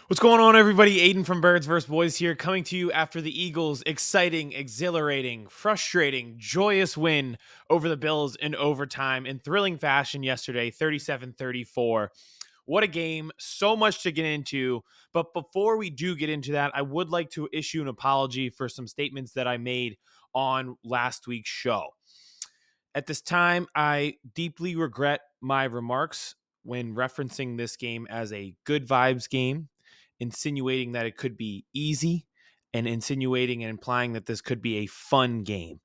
What's going on, everybody? Aidan from Birds vs. Boys here, coming to you after the Eagles' exciting, exhilarating, frustrating, joyous win over the Bills in overtime in thrilling fashion yesterday, 37-34. What a game. So much to get into. But before we do get into that, I would like to issue an apology for some statements that I made on last week's show. At this time, I deeply regret my remarks when referencing this game as a good vibes game, insinuating that it could be easy, and insinuating and implying that this could be a fun game.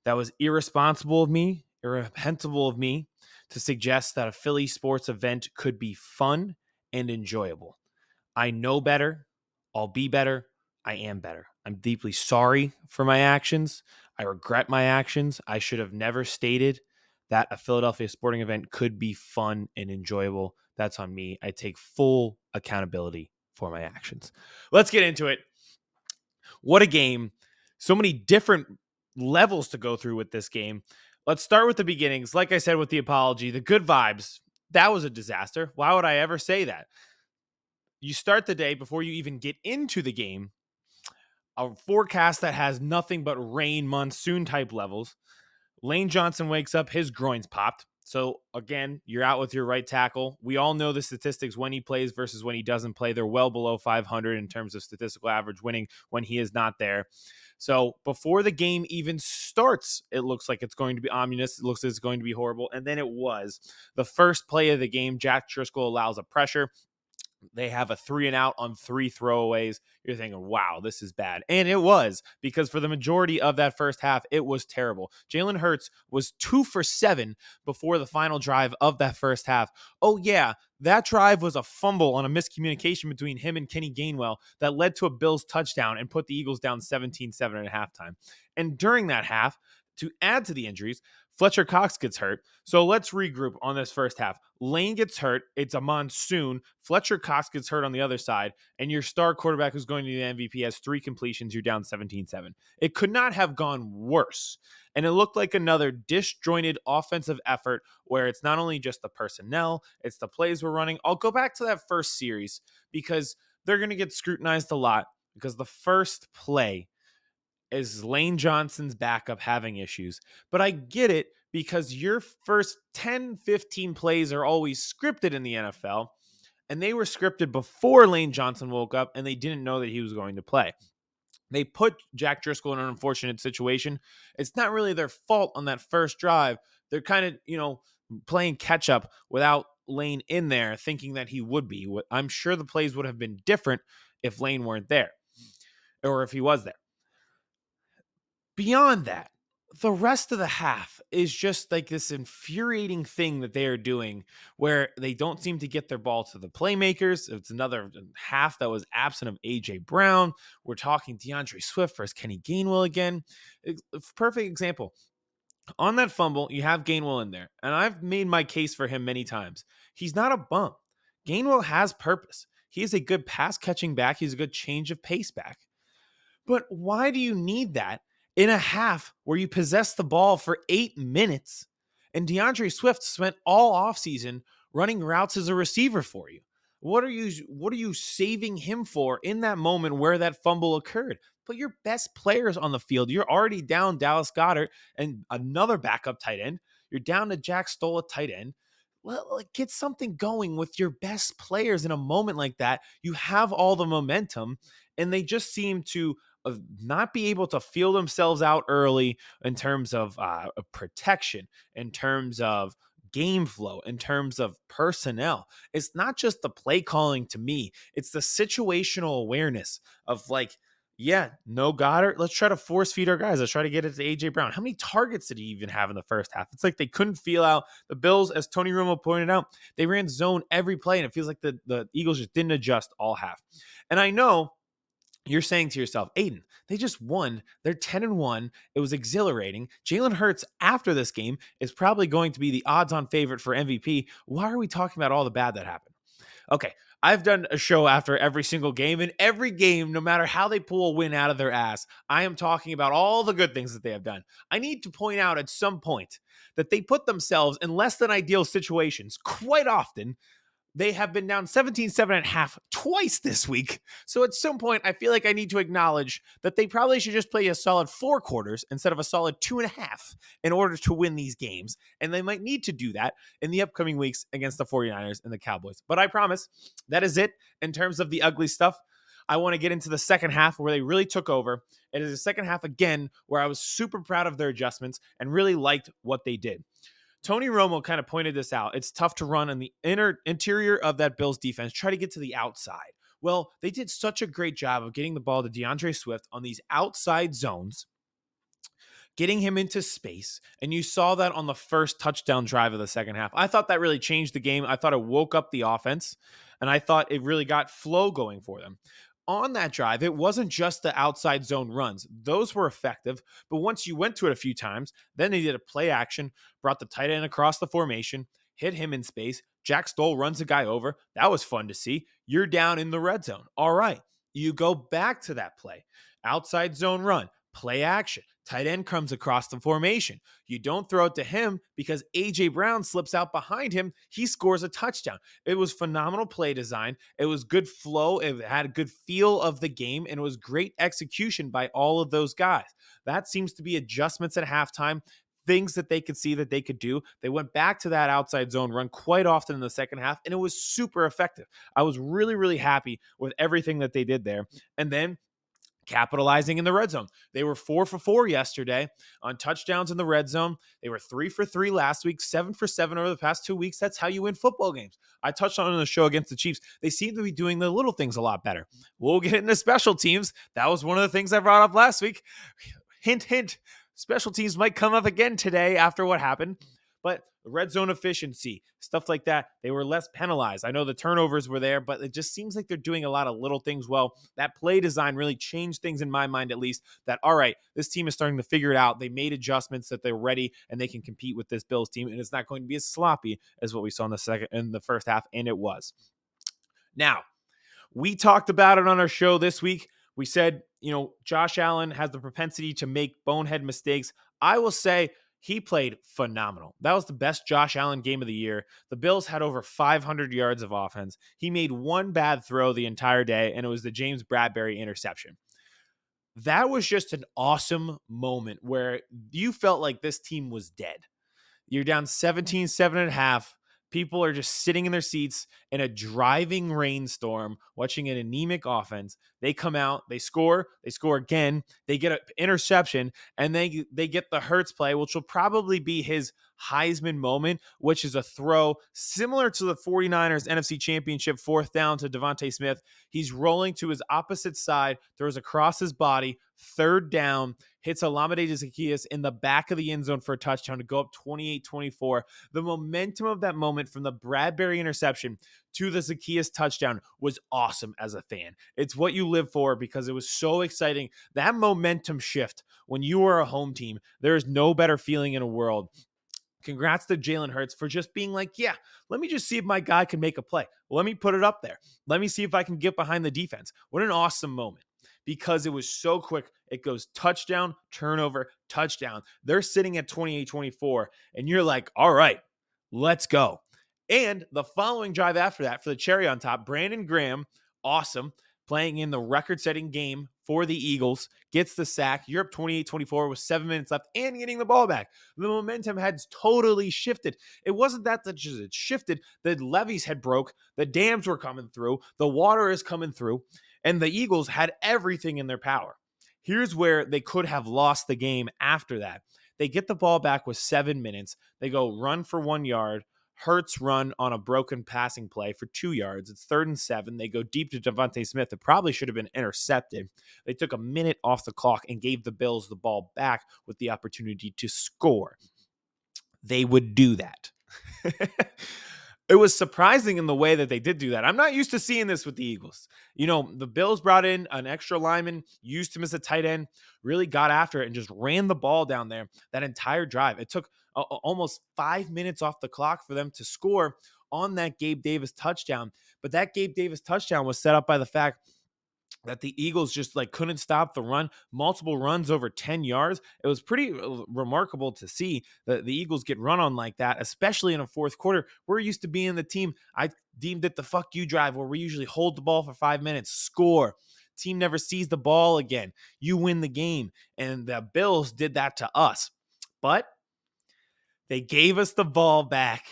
That was irresponsible of me, irrepensible of me to suggest that a Philly sports event could be fun and enjoyable. I know better. I'll be better. I am better. I'm deeply sorry for my actions. I regret my actions. I should have never stated that a Philadelphia sporting event could be fun and enjoyable. That's on me. I take full accountability for my actions. Let's get into it. What a game. So many different levels to go through with this game. Let's start with the beginnings. Like I said, with the apology, the good vibes, that was a disaster. Why would I ever say that? You start the day before you even get into the game, a forecast that has nothing but rain, monsoon type levels. Lane Johnson wakes up, his groin's popped. So again, you're out with your right tackle. We all know the statistics when he plays versus when he doesn't play. They're well below 500 in terms of statistical average winning when he is not there. So before the game even starts, it looks like it's going to be ominous. It looks like it's going to be horrible. And then it was. The first play of the game, Jack Driscoll allows a pressure. They have a 3-and-out on 3 throwaways. You're thinking, wow, this is bad. And it was, because for the majority of that first half, it was terrible. Jalen Hurts was 2 for 7 before the final drive of that first half. Oh, yeah, that drive was a fumble on a miscommunication between him and Kenny Gainwell that led to a Bills touchdown and put the Eagles down 17-7 at halftime. And during that half, to add to the injuries, Fletcher Cox gets hurt. So let's regroup on this first half. Lane gets hurt. It's a monsoon. Fletcher Cox gets hurt on the other side. And your star quarterback who's going to be the MVP has 3 completions. You're down 17-7. It could not have gone worse. And it looked like another disjointed offensive effort where it's not only just the personnel, it's the plays we're running. I'll go back to that first series because they're going to get scrutinized a lot, because the first play is Lane Johnson's backup having issues. But I get it, because your first 10, 15 plays are always scripted in the NFL, and they were scripted before Lane Johnson woke up, and they didn't know that he was going to play. They put Jack Driscoll in an unfortunate situation. It's not really their fault on that first drive. They're kind of, playing catch up without Lane in there, thinking that he would be. I'm sure the plays would have been different if Lane weren't there, or if he was there. Beyond that, the rest of the half is just like this infuriating thing that they are doing where they don't seem to get their ball to the playmakers. It's another half that was absent of A.J. Brown. We're talking DeAndre Swift versus Kenny Gainwell again. Perfect example. On that fumble, you have Gainwell in there, and I've made my case for him many times. He's not a bum. Gainwell has purpose. He is a good pass catching back. He's a good change of pace back. But why do you need that in a half where you possess the ball for 8 minutes and DeAndre Swift spent all offseason running routes as a receiver for you? What are you saving him for in that moment where that fumble occurred? Put your best players on the field. You're already down Dallas Goedert and another backup tight end. You're down to Jack Stoll at tight end. Well, get something going with your best players in a moment like that. You have all the momentum, and they just seem to not be able to feel themselves out early in terms of protection, in terms of game flow, in terms of personnel. It's not just the play calling to me. It's the situational awareness of like, yeah, no Goddard. Let's try to force feed our guys. Let's try to get it to A.J. Brown. How many targets did he even have in the first half? It's like they couldn't feel out. The Bills, as Tony Romo pointed out, they ran zone every play, and it feels like the Eagles just didn't adjust all half. And I know you're saying to yourself, Aidan, they just won. They're 10-1. It was exhilarating. Jalen Hurts after this game is probably going to be the odds-on favorite for MVP. Why are we talking about all the bad that happened? Okay, I've done a show after every single game, and every game, no matter how they pull a win out of their ass, I am talking about all the good things that they have done. I need to point out at some point that they put themselves in less than ideal situations quite often They have been down 17-7 at half twice this week. So at some point, I feel like I need to acknowledge that they probably should just play a solid 4 quarters instead of a solid 2.5 in order to win these games. And they might need to do that in the upcoming weeks against the 49ers and the Cowboys. But I promise that is it in terms of the ugly stuff. I want to get into the second half where they really took over. It is the second half again where I was super proud of their adjustments and really liked what they did. Tony Romo kind of pointed this out. It's tough to run on the interior of that Bills defense, try to get to the outside. Well, they did such a great job of getting the ball to DeAndre Swift on these outside zones, getting him into space. And you saw that on the first touchdown drive of the second half. I thought that really changed the game. I thought it woke up the offense, and I thought it really got flow going for them. On that drive, it wasn't just the outside zone runs. Those were effective. But once you went to it a few times, then they did a play action, brought the tight end across the formation, hit him in space. Jack Stoll runs a guy over. That was fun to see. You're down in the red zone. All right. You go back to that play. Outside zone run, play action. Tight end comes across the formation. You don't throw it to him because A.J. Brown slips out behind him. He scores a touchdown. It was phenomenal play design. It was good flow. It had a good feel of the game, and it was great execution by all of those guys. That seems to be adjustments at halftime, things that they could see that they could do. They went back to that outside zone run quite often in the second half, and it was super effective. I was really, really happy with everything that they did there. And then capitalizing in the red zone. They were 4 for 4 yesterday on touchdowns in the red zone. They were 3 for 3 last week, 7 for 7 over the past 2 weeks. That's how you win football games. I touched on it in the show against the Chiefs. They seem to be doing the little things a lot better. We'll get into special teams. That was one of the things I brought up last week. Hint, hint. Special teams might come up again today after what happened. But red zone efficiency, stuff like that, they were less penalized. I know the turnovers were there, but it just seems like they're doing a lot of little things well. That play design really changed things in my mind, at least, that, all right, this team is starting to figure it out. They made adjustments that they're ready and they can compete with this Bills team, and it's not going to be as sloppy as what we saw in the first half, and it was. Now, we talked about it on our show this week. We said, Josh Allen has the propensity to make bonehead mistakes. I will say he played phenomenal. That was the best Josh Allen game of the year. The Bills had over 500 yards of offense. He made one bad throw the entire day, and it was the James Bradbury interception. That was just an awesome moment where you felt like this team was dead. You're down 17-7 at half. People are just sitting in their seats in a driving rainstorm, watching an anemic offense. They come out, they score again, they get an interception, and they get the Hurts play, which will probably be his Heisman moment, which is a throw similar to the 49ers NFC Championship fourth down to Devontae Smith. He's rolling to his opposite side, throws across his body, third down, hits Olamide Zaccheaus in the back of the end zone for a touchdown to go up 28-24. The momentum of that moment from the Bradbury interception to the Zaccheaus touchdown was awesome as a fan. It's what you live for because it was so exciting. That momentum shift when you are a home team, there is no better feeling in a world. Congrats to Jalen Hurts for just being like, yeah, let me just see if my guy can make a play. Let me put it up there. Let me see if I can get behind the defense. What an awesome moment. Because it was so quick. It goes touchdown, turnover, touchdown. They're sitting at 28-24, and you're like, all right, let's go. And the following drive after that, for the cherry on top, Brandon Graham, awesome, playing in the record-setting game for the Eagles, gets the sack. You're up 28-24 with 7 minutes left and getting the ball back. The momentum had totally shifted. It wasn't that just it shifted. The levees had broke. The dams were coming through. The water is coming through. And the Eagles had everything in their power. Here's where they could have lost the game after that. They get the ball back with 7 minutes. They go run for 1 yard. Hurts run on a broken passing play for 2 yards. It's 3rd and 7. They go deep to Devontae Smith. It probably should have been intercepted. They took a minute off the clock and gave the Bills the ball back with the opportunity to score. They would do that. It was surprising in the way that they did do that. I'm not used to seeing this with the Eagles. The Bills brought in an extra lineman, used him as a tight end, really got after it and just ran the ball down there that entire drive. It took almost 5 minutes off the clock for them to score on that Gabe Davis touchdown. But that Gabe Davis touchdown was set up by the fact that the Eagles just like couldn't stop the run, multiple runs over 10 yards. It was pretty remarkable to see the Eagles get run on like that, especially in a fourth quarter. We're used to being the team. I deemed it the fuck you drive where we usually hold the ball for 5 minutes, score. Team never sees the ball again. You win the game. And the Bills did that to us. But they gave us the ball back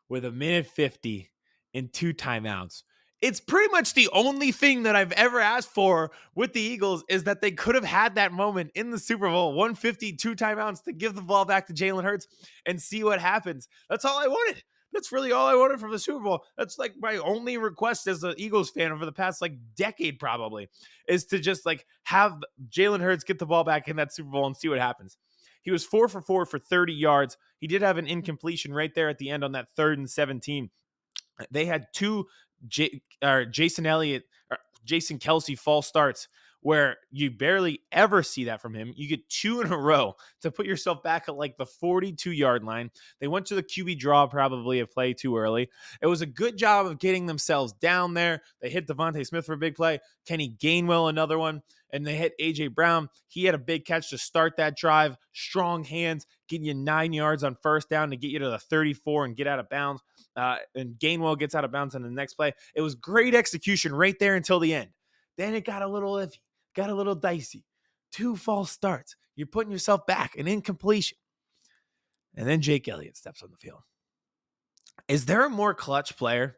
with 1:50 and 2 timeouts. It's pretty much the only thing that I've ever asked for with the Eagles is that they could have had that moment in the Super Bowl, 1:52 timeouts to give the ball back to Jalen Hurts and see what happens. That's all I wanted. That's really all I wanted from the Super Bowl. That's like my only request as an Eagles fan over the past like decade, probably, is to just like have Jalen Hurts get the ball back in that Super Bowl and see what happens. He was 4 for 4 for 30 yards. He did have an incompletion right there at the end on that 3rd and 17. They had two Jason Elliott, or Jason Kelsey false starts where you barely ever see that from him. You get 2 in a row to put yourself back at like the 42-yard line. They went to the QB draw, probably a play too early. It was a good job of getting themselves down there. They hit Devontae Smith for a big play. Kenny Gainwell, another one. And they hit A.J. Brown. He had a big catch to start that drive. Strong hands, getting you 9 yards on first down to get you to the 34 and get out of bounds. And Gainwell gets out of bounds on the next play. It was great execution right there until the end. Then it got a little iffy, got a little dicey. 2 false starts. You're putting yourself back, an incompletion. And then Jake Elliott steps on the field. Is there a more clutch player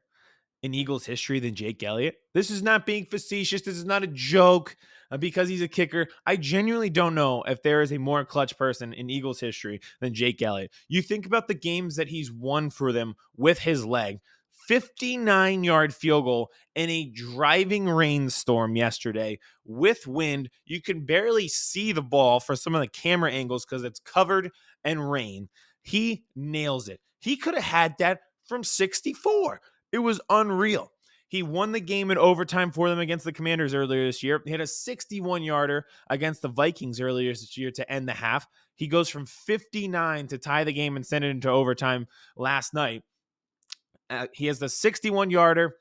in Eagles history than Jake Elliott? This is not being facetious. This is not a joke because he's a kicker. I genuinely don't know if there is a more clutch person in Eagles history than Jake Elliott. You think about the games that he's won for them with his leg. 59-yard field goal in a driving rainstorm yesterday with wind. You can barely see the ball for some of the camera angles because it's covered in rain. He nails it. He could have had that from 64. It was unreal. He won the game in overtime for them against the Commanders earlier this year. He had a 61-yarder against the Vikings earlier this year to end the half. He goes from 59 to tie the game and send it into overtime last night. He has the 61-yarder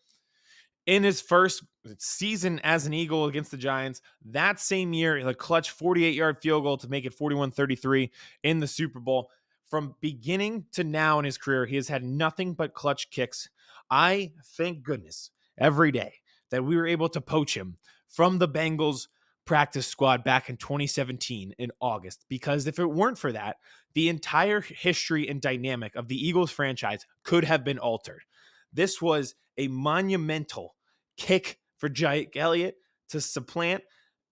in his first season as an Eagle against the Giants. That same year, the clutch 48-yard field goal to make it 41-33 in the Super Bowl. From beginning to now in his career, he has had nothing but clutch kicks. I thank goodness every day that we were able to poach him from the Bengals practice squad back in 2017 in August, because if it weren't for that, the entire history and dynamic of the Eagles franchise could have been altered. This was a monumental kick for Jake Elliott to supplant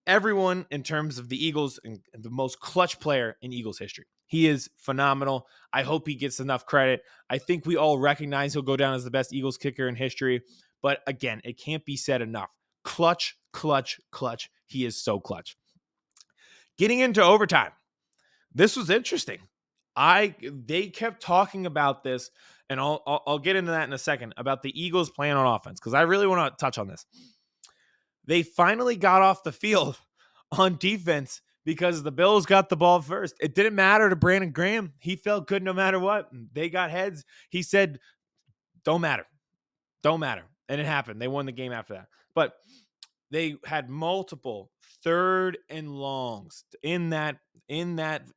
everyone in terms of the Eagles and the most clutch player in Eagles history. He is phenomenal. I hope he gets enough credit. I think we all recognize he'll go down as the best Eagles kicker in history. But again, it can't be said enough. Clutch, clutch, clutch. He is so clutch. Getting into overtime. This was interesting. They kept talking about this, and I'll get into that in a second, about the Eagles playing on offense, because I really want to touch on this. They finally got off the field on defense because the Bills got the ball first. It didn't matter to Brandon Graham. He felt good no matter what. They got heads. He said, don't matter. Don't matter. And it happened. They won the game after that. But they had multiple 3rd and longs in that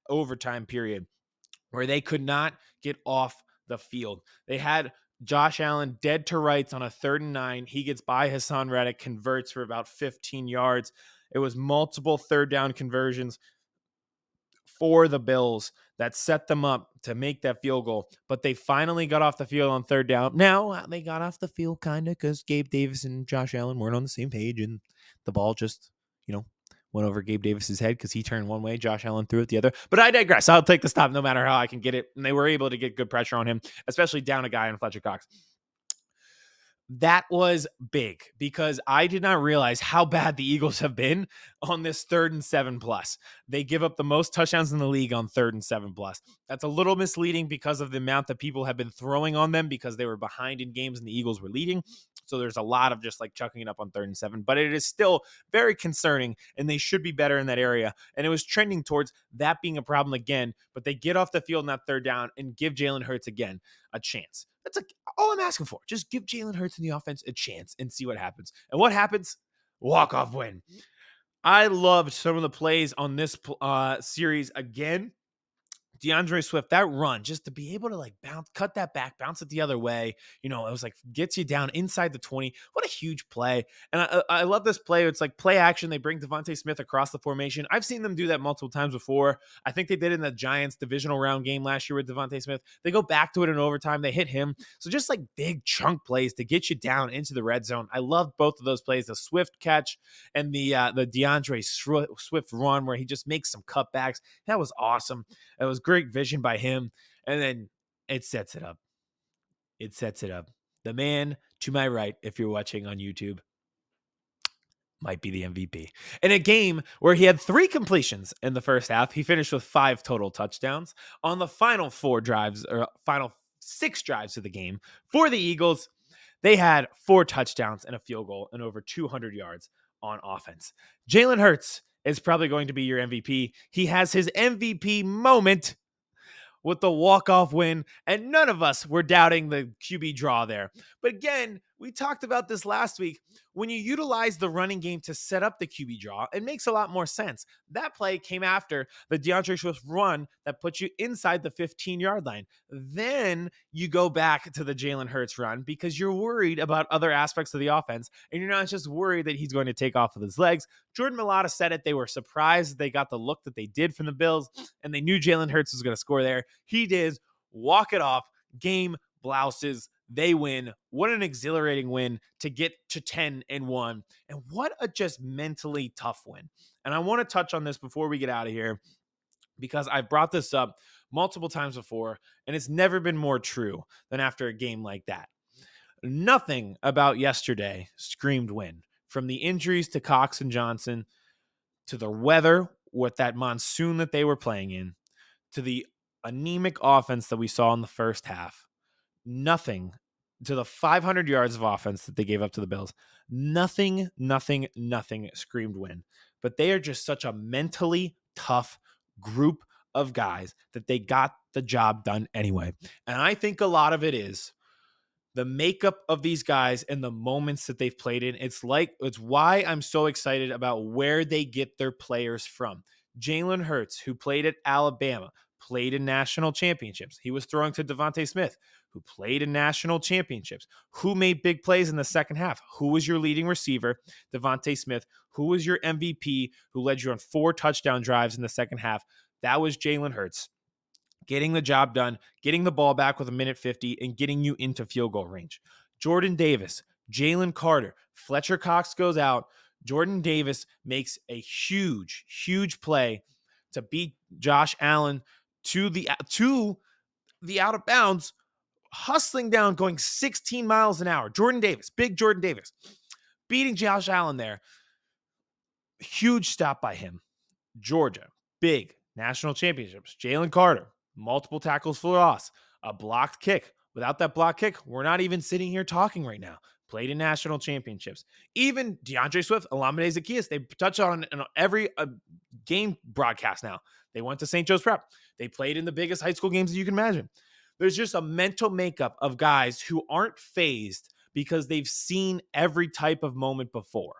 overtime period where they could not get off the field. They had Josh Allen dead to rights on a 3rd and 9. He gets by Hassan Reddick, converts for about 15 yards. It was multiple 3rd down conversions for the Bills that set them up to make that field goal. But they finally got off the field on 3rd down. Now, they got off the field kind of because Gabe Davis and Josh Allen weren't on the same page, and the ball just, went over Gabe Davis's head because he turned one way. Josh Allen threw it the other. But I digress. I'll take the stop no matter how I can get it. And they were able to get good pressure on him, especially down a guy in Fletcher Cox. That was big because I did not realize how bad the Eagles have been on this 3rd and 7+. They give up the most touchdowns in the league on 3rd and 7+. That's a little misleading because of the amount that people have been throwing on them because they were behind in games and the Eagles were leading. So there's a lot of just like chucking it up on 3rd and 7, but it is still very concerning and they should be better in that area. And it was trending towards that being a problem again, but they get off the field in that 3rd down and give Jalen Hurts again a chance. That's all I'm asking for. Just give Jalen Hurts in the offense a chance and see what happens. And what happens? Walk-off win. I loved some of the plays on this series again. DeAndre Swift, that run, just to be able to like bounce, cut that back, bounce it the other way, it was like gets you down inside the 20. What a huge play. And I love this play. It's like play action. They bring Devontae Smith across the formation. I've seen them do that multiple times before. I think they did it in the Giants divisional round game last year with Devontae Smith. They go back to it in overtime. They hit him. So just like big chunk plays to get you down into the red zone. I love both of those plays, the Swift catch and the DeAndre Swift run where he just makes some cutbacks. That was awesome. It was great vision by him. And then it sets it up. It sets it up. The man to my right, if you're watching on YouTube, might be the MVP. In a game where he had 3 completions in the first half, he finished with 5 total touchdowns. On the final 4 drives, or final 6 drives of the game for the Eagles, they had 4 touchdowns and a field goal and over 200 yards on offense. Jalen Hurts is probably going to be your MVP. He has his MVP moment with the walk-off win, and none of us were doubting the QB draw there. But again, we talked about this last week. When you utilize the running game to set up the QB draw, it makes a lot more sense. That play came after the DeAndre Swift run that puts you inside the 15-yard line. Then you go back to the Jalen Hurts run because you're worried about other aspects of the offense, and you're not just worried that he's going to take off with his legs. Jordan Mailata said it. They were surprised they got the look that they did from the Bills, and they knew Jalen Hurts was going to score there. He did. Walk it off. Game blouses. They win. What an exhilarating win to get to 10-1. And what a just mentally tough win. And I want to touch on this before we get out of here because I've brought this up multiple times before, and it's never been more true than after a game like that. Nothing about yesterday screamed win. From the injuries to Cox and Johnson, to the weather with that monsoon that they were playing in, to the anemic offense that we saw in the first half, nothing to the 500 yards of offense that they gave up to the Bills. Nothing screamed win. But they are just such a mentally tough group of guys that they got the job done anyway. And I think a lot of it is the makeup of these guys and the moments that they've played in. It's why I'm so excited about where they get their players from. Jalen Hurts, who played at Alabama, played in national championships. He was throwing to Devontae Smith, who played in national championships. Who made big plays in the second half? Who was your leading receiver? Devontae Smith. Who was your MVP, who led you on 4 touchdown drives in the second half? That was Jalen Hurts. Getting the job done, getting the ball back with 1:50, and getting you into field goal range. Jordan Davis, Jalen Carter, Fletcher Cox goes out. Jordan Davis makes a huge play to beat Josh Allen to the out of bounds, hustling down, going 16 miles an hour. Jordan Davis, big Jordan Davis, beating Josh Allen there. Huge stop by him. Georgia, big national championships. Jalen Carter, multiple tackles for loss, a blocked kick. Without that blocked kick, we're not even sitting here talking right now. Played in national championships. Even DeAndre Swift, Olamide Zaccheaus, they touch on in every game broadcast now. They went to St. Joe's Prep. They played in the biggest high school games that you can imagine. There's just a mental makeup of guys who aren't phased because they've seen every type of moment before.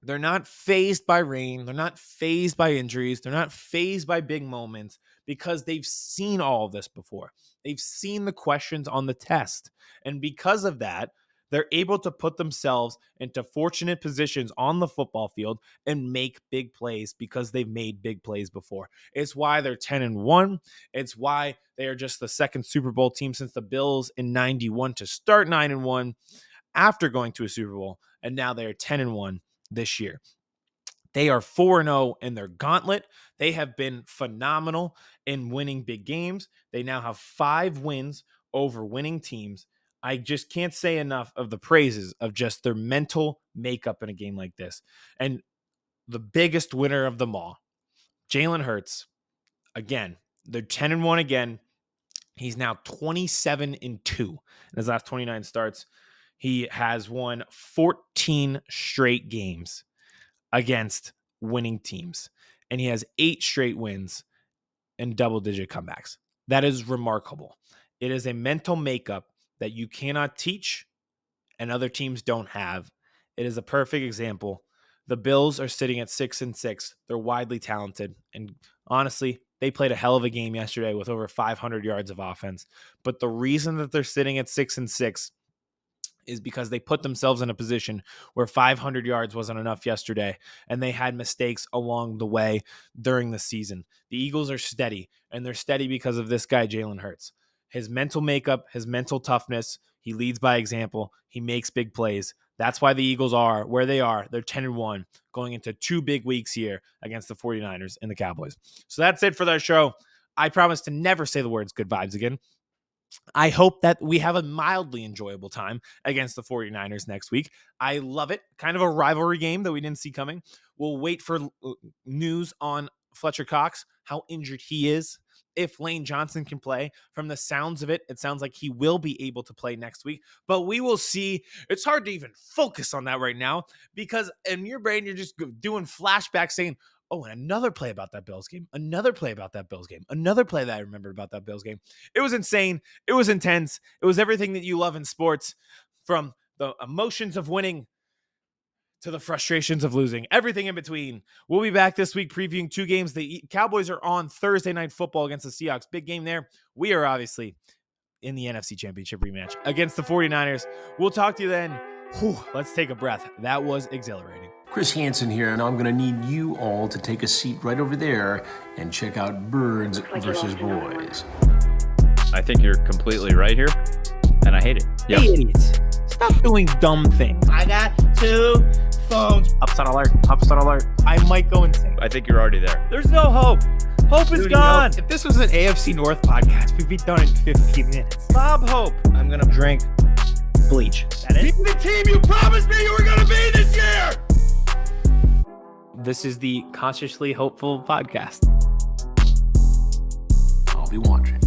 They're not phased by rain. They're not phased by injuries. They're not phased by big moments because they've seen all of this before. They've seen the questions on the test. And because of that, they're able to put themselves into fortunate positions on the football field and make big plays because they've made big plays before. It's why they're 10-1. It's why they are just the second Super Bowl team since the Bills in 91 to start 9-1 after going to a Super Bowl. And now they're 10-1 this year. They are 4-0 in their gauntlet. They have been phenomenal in winning big games. They now have 5 wins over winning teams. I just can't say enough of the praises of just their mental makeup in a game like this. And the biggest winner of them all, Jalen Hurts. Again, they're 10-1 again. He's now 27-2 in his last 29 starts. He has won 14 straight games against winning teams, and he has 8 straight wins and double-digit comebacks. That is remarkable. It is a mental makeup that you cannot teach and other teams don't have. It is a perfect example. The Bills are sitting at 6-6. They're widely talented. And honestly, they played a hell of a game yesterday with over 500 yards of offense. But the reason that they're sitting at 6-6 is because they put themselves in a position where 500 yards wasn't enough yesterday, and they had mistakes along the way during the season. The Eagles are steady, and they're steady because of this guy, Jalen Hurts. His mental makeup, his mental toughness, he leads by example. He makes big plays. That's why the Eagles are where they are. They're 10-1 going into 2 big weeks here against the 49ers and the Cowboys. So that's it for their show. I promise to never say the words good vibes again. I hope that we have a mildly enjoyable time against the 49ers next week. I love it. Kind of a rivalry game that we didn't see coming. We'll wait for news on Fletcher Cox, how injured he is, if Lane Johnson can play. From the sounds of it, it sounds like he will be able to play next week, but we will see. It's hard to even focus on that right now because in your brain, you're just doing flashbacks saying, oh, and another play about that Bills game, another play about that Bills game, another play that I remembered about that Bills game. It was insane. It was intense. It was everything that you love in sports, from the emotions of winning to the frustrations of losing, everything in between. We'll be back this week previewing 2 games. The Cowboys are on Thursday Night Football against the Seahawks. Big game there. We are obviously in the NFC Championship rematch against the 49ers. We'll talk to you then. Whew, let's take a breath. That was exhilarating. Chris Hansen here, and I'm going to need you all to take a seat right over there and check out Birds versus Boys. I think you're completely right here, and I hate it. Yep. Hey, idiots. Stop doing dumb things. I got 2 phones. Upset alert. Upset alert. I might go insane. I think you're already there. There's no hope. Hope is gone. If this was an AFC North podcast, we'd be done in 15 minutes. Bob Hope. I'm going to drink bleach. That is the team you promised me you were going to be this year. This is the Consciously Hopeful podcast. I'll be watching.